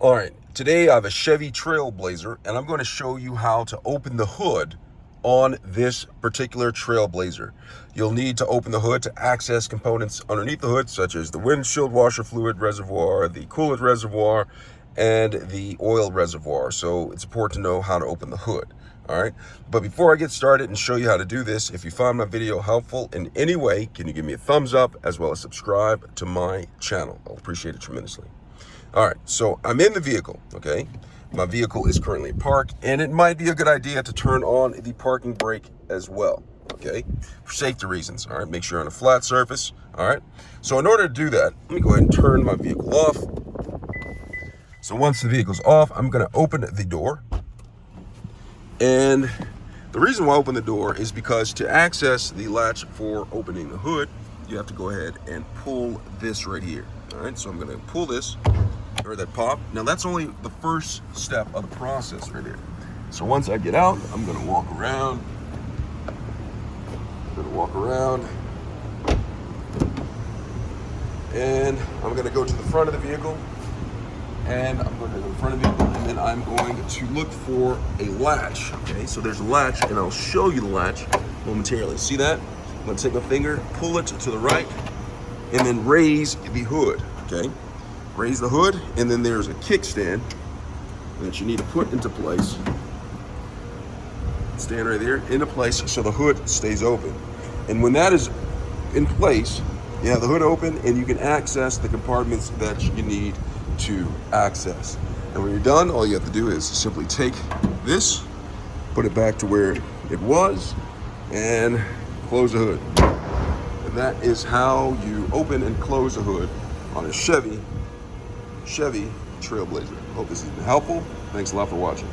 All right, today I have a Chevy Trailblazer, and I'm going to show you how to open the hood on this particular Trailblazer. You'll need to open the hood to access components underneath the hood, such as the windshield washer fluid reservoir, the coolant reservoir, and the oil reservoir. So it's important to know how to open the hood. All right, but before I get started and show you how to do this, if you found my video helpful in any way, can you give me a thumbs up as well as subscribe to my channel? I'll appreciate it tremendously. All right, so I'm in the vehicle, okay? My vehicle is currently parked, and it might be a good idea to turn on the parking brake as well, okay? For safety reasons, all right? Make sure you're on a flat surface, all right? So in order to do that, let me go ahead and turn my vehicle off. So once the vehicle's off, I'm gonna open the door. And the reason why I open the door is because to access the latch for opening the hood, you have to go ahead and pull this right here, all right? So I'm gonna pull this. Or that pop. Now that's only the first step of the process right there. So once I get out, I'm gonna walk around. And I'm gonna go to the front of the vehicle. And I'm going to go to the front of the vehicle, and then I'm going to look for a latch. Okay, so there's a latch, and I'll show you the latch momentarily. See that? I'm gonna take my finger, pull it to the right, and then raise the hood. Okay? Raise the hood, and then there's a kickstand that you need to put into place. Stand right there, into place, so the hood stays open. And when that is in place, you have the hood open, and you can access the compartments that you need to access. And when you're done, all you have to do is simply take this, put it back to where it was, and close the hood. And that is how you open and close the hood on a Chevy Trailblazer. Hope this has been helpful. Thanks a lot for watching.